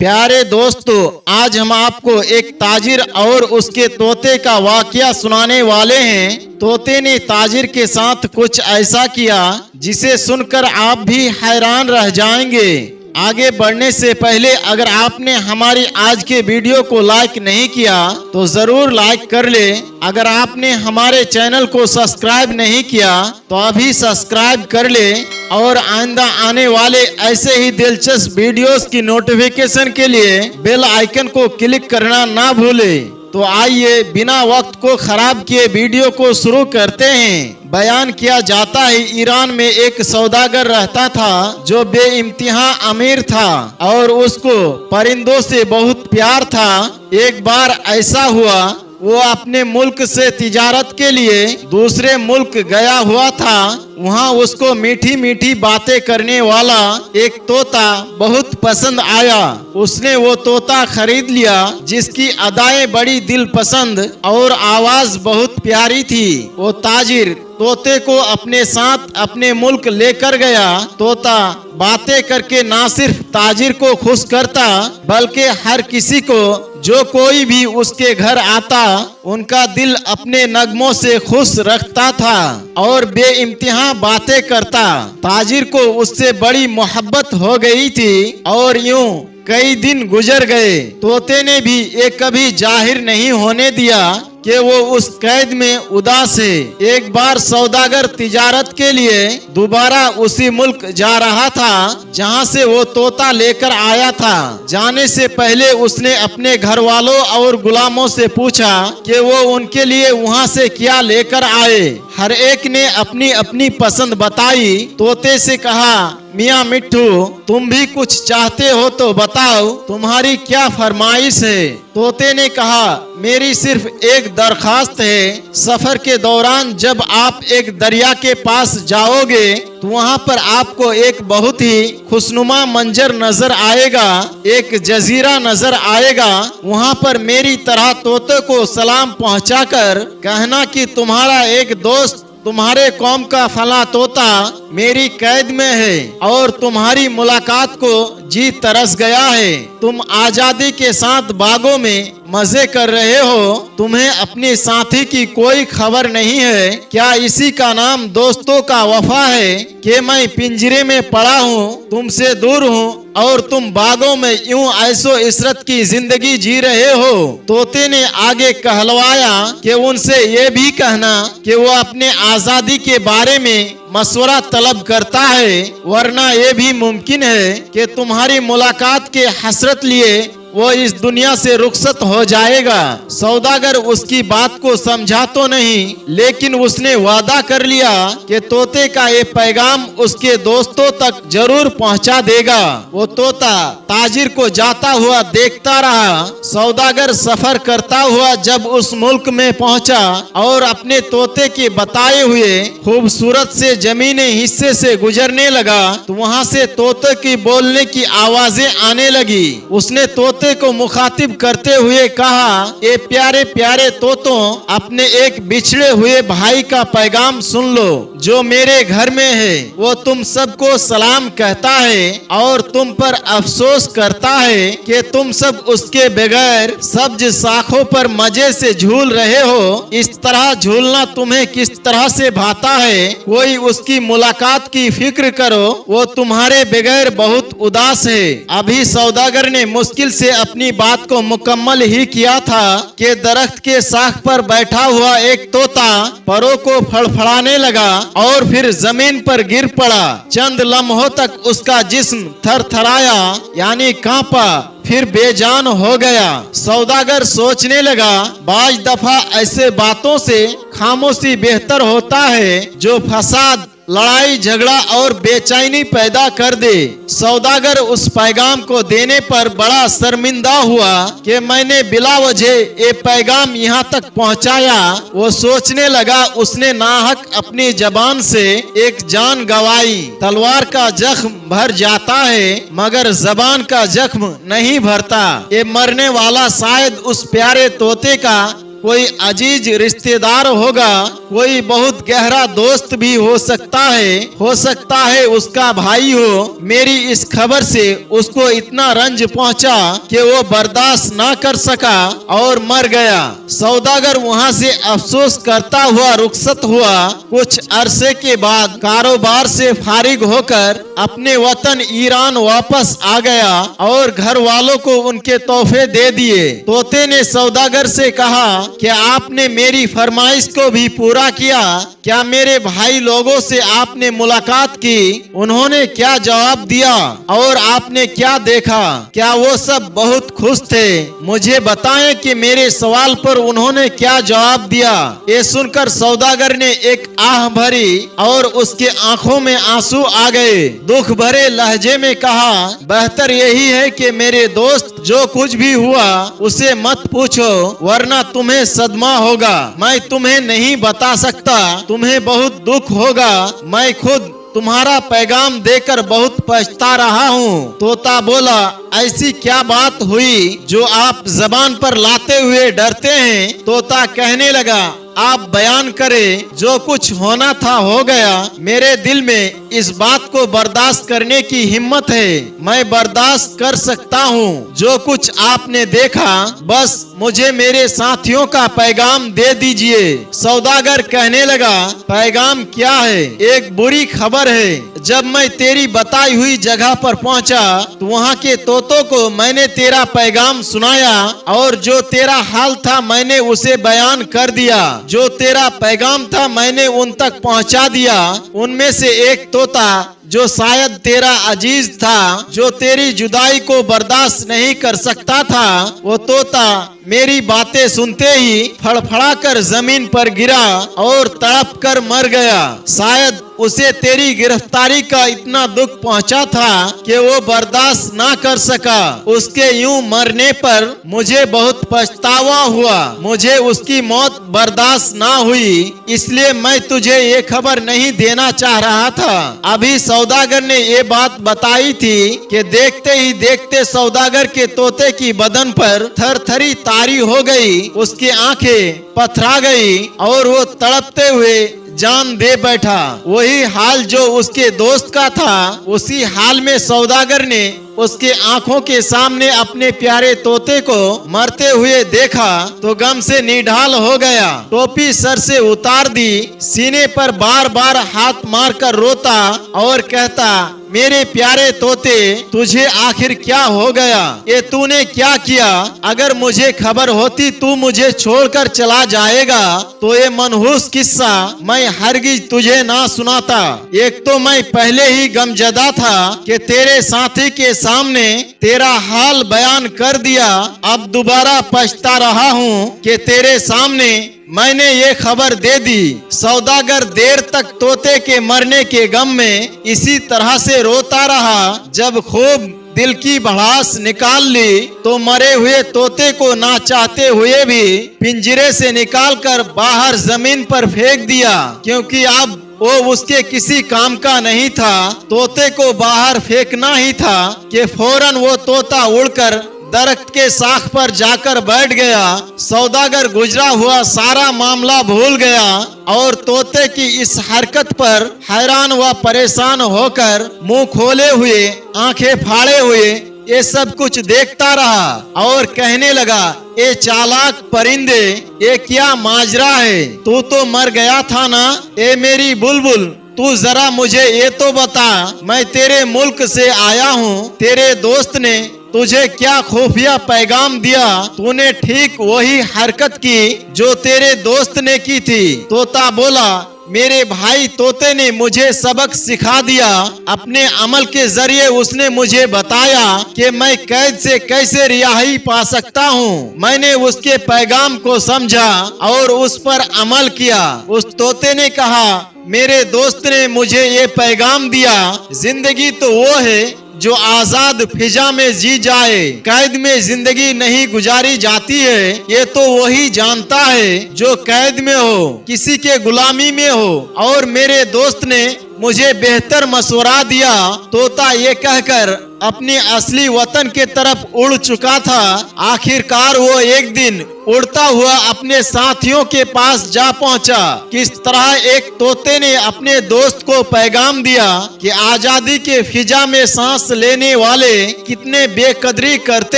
प्यारे दोस्तों, आज हम आपको एक ताजिर और उसके तोते का वाकया सुनाने वाले हैं। तोते ने ताजिर के साथ कुछ ऐसा किया जिसे सुनकर आप भी हैरान रह जाएंगे। आगे बढ़ने से पहले अगर आपने हमारी आज के वीडियो को लाइक नहीं किया तो जरूर लाइक कर ले। अगर आपने हमारे चैनल को सब्सक्राइब नहीं किया तो अभी सब्सक्राइब कर ले और आइंदा आने वाले ऐसे ही दिलचस्प वीडियोस की नोटिफिकेशन के लिए बेल आइकन को क्लिक करना ना भूले। तो आइए बिना वक्त को खराब किए वीडियो को शुरू करते हैं। बयान किया जाता है ईरान में एक सौदागर रहता था जो बेइंतहा अमीर था और उसको परिंदों से बहुत प्यार था। एक बार ऐसा हुआ, वो अपने मुल्क से तिजारत के लिए दूसरे मुल्क गया हुआ था। वहाँ उसको मीठी मीठी बातें करने वाला एक तोता बहुत पसंद आया। उसने वो तोता खरीद लिया जिसकी अदाएं बड़ी दिल पसंद और आवाज बहुत प्यारी थी। वो ताजिर तोते को अपने साथ अपने मुल्क लेकर गया। तोता बातें करके ना सिर्फ ताजिर को खुश करता बल्कि हर किसी को जो कोई भी उसके घर आता उनका दिल अपने नगमों से खुश रखता था और बेइंतहा बातें करता। ताजिर को उससे बड़ी मोहब्बत हो गई थी और यूं कई दिन गुजर गए। तोते ने भी ये कभी जाहिर नहीं होने दिया कि वो उस कैद में उदास है। एक बार सौदागर तिजारत के लिए दोबारा उसी मुल्क जा रहा था जहाँ से वो तोता लेकर आया था। जाने से पहले उसने अपने घर वालों और गुलामों से पूछा कि वो उनके लिए वहाँ से क्या लेकर आए। हर एक ने अपनी अपनी पसंद बताई। तोते से कहा, मियाँ मिट्ठू, तुम भी कुछ चाहते हो तो बताओ, तुम्हारी क्या फरमाइश है। तोते ने कहा, मेरी सिर्फ एक दरखास्त है। सफर के दौरान जब आप एक दरिया के पास जाओगे तो वहाँ पर आपको एक बहुत ही खुशनुमा मंजर नजर आएगा, एक जजीरा नजर आएगा। वहाँ पर मेरी तरह तोते को सलाम पहुँचाकर कहना कि तुम्हारा एक दोस्त तुम्हारे कौम का फला तोता मेरी कैद में है और तुम्हारी मुलाकात को जी तरस गया है। तुम आजादी के साथ बागों में मजे कर रहे हो, तुम्हें अपने साथी की कोई खबर नहीं है क्या? इसी का नाम दोस्तों का वफा है कि मैं पिंजरे में पड़ा हूँ, तुमसे दूर हूँ और तुम बागों में यूं ऐसो इशरत की जिंदगी जी रहे हो। तोते ने आगे कहलवाया कि उनसे ये भी कहना कि वो अपने आजादी के बारे में मशवरा तलब करता है, वरना ये भी मुमकिन है कि तुम्हारी मुलाकात के हसरत लिए वो इस दुनिया से रुखसत हो जाएगा। सौदागर उसकी बात को समझा तो नहीं, लेकिन उसने वादा कर लिया कि तोते का ये पैगाम उसके दोस्तों तक जरूर पहुंचा देगा। वो तोता ताजिर को जाता हुआ देखता रहा। सौदागर सफर करता हुआ जब उस मुल्क में पहुंचा और अपने तोते के बताए हुए खूबसूरत से जमीनी हिस्से से गुजरने लगा तो वहाँ से तोते की बोलने की आवाजें आने लगी। उसने तोते को मुखातिब करते हुए कहा, ये प्यारे प्यारे तोतों, अपने एक बिछड़े हुए भाई का पैगाम सुन लो जो मेरे घर में है। वो तुम सबको सलाम कहता है और तुम पर अफसोस करता है कि तुम सब उसके बगैर सब्ज शाखों पर मजे से झूल रहे हो। इस तरह झूलना तुम्हें किस तरह से भाता है? कोई उसकी मुलाकात की फिक्र करो, वो तुम्हारे बगैर बहुत उदास है। अभी सौदागर ने मुश्किल से अपनी बात को मुकम्मल ही किया था कि दरख्त के शाख पर बैठा हुआ एक तोता परों को फड़फड़ाने लगा और फिर जमीन पर गिर पड़ा। चंद लम्हों तक उसका जिस्म थरथराया यानी कांपा, फिर बेजान हो गया। सौदागर सोचने लगा, बाज दफा ऐसे बातों से खामोशी बेहतर होता है जो फसाद, लड़ाई झगड़ा और बेचैनी पैदा कर दे। सौदागर उस पैगाम को देने पर बड़ा शर्मिंदा हुआ कि मैंने बिला वजह ये पैगाम यहाँ तक पहुँचाया। वो सोचने लगा, उसने नाहक अपनी जबान से एक जान गवाई। तलवार का जख्म भर जाता है मगर जबान का जख्म नहीं भरता। ये मरने वाला शायद उस प्यारे तोते का कोई अजीज रिश्तेदार होगा, कोई बहुत गहरा दोस्त भी हो सकता है उसका भाई हो। मेरी इस खबर से उसको इतना रंज पहुंचा कि वो बर्दाश्त ना कर सका और मर गया। सौदागर वहां से अफसोस करता हुआ रुखसत हुआ। कुछ अरसे के बाद कारोबार से फारिग होकर अपने वतन ईरान वापस आ गया और घर वालों को उनके तोहफे दे दिए। तोते ने सौदागर से कहा कि आपने मेरी फरमाइश को भी पूरा किया। क्या मेरे भाई लोगों से आपने मुलाकात की? उन्होंने क्या जवाब दिया और आपने क्या देखा? क्या वो सब बहुत खुश थे? मुझे बताएं कि मेरे सवाल पर उन्होंने क्या जवाब दिया। ये सुनकर सौदागर ने एक आह भरी और उसके आंखों में आंसू आ गए। दुख भरे लहजे में कहा, बेहतर यही है कि मेरे दोस्त, जो कुछ भी हुआ उसे मत पूछो, वरना तुम्हें सदमा होगा। मैं तुम्हें नहीं बता सकता, तुम्हें बहुत दुख होगा। मैं खुद तुम्हारा पैगाम देकर बहुत पछता रहा हूँ। तोता बोला, ऐसी क्या बात हुई जो आप जबान पर लाते हुए डरते हैं? तोता कहने लगा, आप बयान करें, जो कुछ होना था हो गया। मेरे दिल में इस बात को बर्दाश्त करने की हिम्मत है। मैं बर्दाश्त कर सकता हूँ जो कुछ आपने देखा। बस मुझे मेरे साथियों का पैगाम दे दीजिए। सौदागर कहने लगा, पैगाम क्या है? एक बुरी खबर है। जब मैं तेरी बताई हुई जगह पर पहुंचा तो वहाँ के तोतों को मैंने तेरा पैगाम सुनाया और जो तेरा हाल था मैंने उसे बयान कर दिया। जो तेरा पैगाम था मैंने उन तक पहुंचा दिया। उनमें से एक तोता जो शायद तेरा अजीज था, जो तेरी जुदाई को बर्दाश्त नहीं कर सकता था, वो तोता मेरी बातें सुनते ही फड़फड़ाकर जमीन पर गिरा और तड़प कर मर गया। शायद उसे तेरी गिरफ्तारी का इतना दुख पहुंचा था कि वो बर्दाश्त ना कर सका। उसके यूं मरने पर मुझे बहुत पछतावा हुआ। मुझे उसकी मौत बर्दाश्त ना हुई, इसलिए मैं तुझे ये खबर नहीं देना चाह रहा था। अभी सौदागर ने ये बात बताई थी कि देखते ही देखते सौदागर के तोते की बदन पर थरथरी तारी हो गई, उसकी आंखें पथरा गई और वो तड़पते हुए जान दे बैठा। वही हाल जो उसके दोस्त का था, उसी हाल में सौदागर ने उसके आंखों के सामने अपने प्यारे तोते को मरते हुए देखा तो गम से निढाल हो गया। टोपी सर से उतार दी, सीने पर बार बार हाथ मारकर रोता और कहता, मेरे प्यारे तोते, तुझे आखिर क्या हो गया? ये तूने क्या किया? अगर मुझे खबर होती तू मुझे छोड़कर चला जाएगा तो ये मनहूस किस्सा मैं हरगिज तुझे ना सुनाता। एक तो मैं पहले ही गमजदा था कि तेरे साथी के सामने तेरा हाल बयान कर दिया। अब दोबारा पछता रहा हूँ कि तेरे सामने मैंने ये खबर दे दी। सौदागर देर तक तोते के मरने के गम में इसी तरह से रोता रहा। जब खूब दिल की भड़ास निकाल ली तो मरे हुए तोते को ना चाहते हुए भी पिंजरे से निकालकर बाहर जमीन पर फेंक दिया, क्योंकि अब वो उसके किसी काम का नहीं था। तोते को बाहर फेंकना ही था कि फौरन वो तोता उड़कर दरख्त के शाख पर जाकर बैठ गया। सौदागर गुजरा हुआ सारा मामला भूल गया और तोते की इस हरकत पर हैरान व परेशान होकर मुंह खोले हुए, आंखें फाड़े हुए ये सब कुछ देखता रहा और कहने लगा, ये चालाक परिंदे, ये क्या माजरा है? तू तो मर गया था ना? ए मेरी बुलबुल, तू जरा मुझे ये तो बता, मैं तेरे मुल्क से आया हूँ। तेरे दोस्त ने तुझे क्या खुफिया पैगाम दिया? तूने ठीक वही हरकत की जो तेरे दोस्त ने की थी। तोता बोला, मेरे भाई तोते ने मुझे सबक सिखा दिया। अपने अमल के जरिए उसने मुझे बताया कि मैं कैद से कैसे रिहाई पा सकता हूँ। मैंने उसके पैगाम को समझा और उस पर अमल किया। उस तोते ने कहा, मेरे दोस्त ने मुझे ये पैगाम दिया, जिंदगी तो वो है जो आजाद फिजा में जी जाए। कैद में जिंदगी नहीं गुजारी जाती है, ये तो वही जानता है जो कैद में हो, किसी के गुलामी में हो। और मेरे दोस्त ने मुझे बेहतर मशवरा दिया। तोता ये कहकर अपने असली वतन के तरफ उड़ चुका था। आखिरकार वो एक दिन उड़ता हुआ अपने साथियों के पास जा पहुंचा। किस तरह एक तोते ने अपने दोस्त को पैगाम दिया कि आजादी के फिजा में सांस लेने वाले कितने बेकदरी करते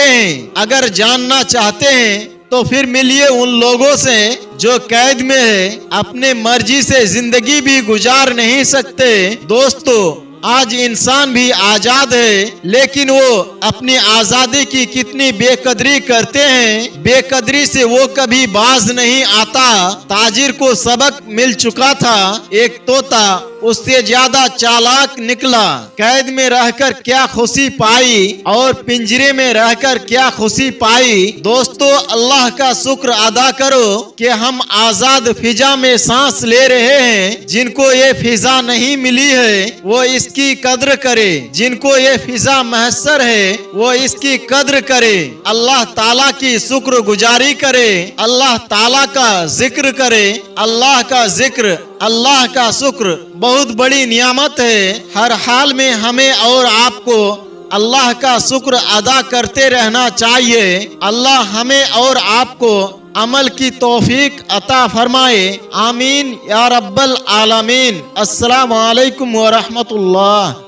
हैं। अगर जानना चाहते हैं तो फिर मिलिए उन लोगों से जो कैद में है, अपने मर्जी से जिंदगी भी गुजार नहीं सकते। दोस्तों, आज इंसान भी आजाद है, लेकिन वो अपनी आजादी की कितनी बेकदरी करते हैं। बेकदरी से वो कभी बाज नहीं आता। ताजिर को सबक मिल चुका था। एक तोता उससे ज्यादा चालाक निकला। कैद में रहकर क्या खुशी पाई और पिंजरे में रहकर क्या खुशी पाई। दोस्तों, अल्लाह का शुक्र अदा करो कि हम आजाद फिजा में सांस ले रहे हैं। जिनको ये फिजा नहीं मिली है वो इसकी कद्र करे। जिनको ये फिजा महसर है वो इसकी कद्र करे। अल्लाह ताला की शुक्र गुजारी करे। अल्लाह ताला का जिक्र करे। अल्लाह का जिक्र, अल्लाह का शुक्र बहुत बड़ी नियामत है। हर हाल में हमें और आपको अल्लाह का शुक्र अदा करते रहना चाहिए। अल्लाह हमें और आपको अमल की तौफीक अता फरमाए। आमीन या रब्बल आलमीन। अस्सलामु अलैकुम व रहमतुल्लाह।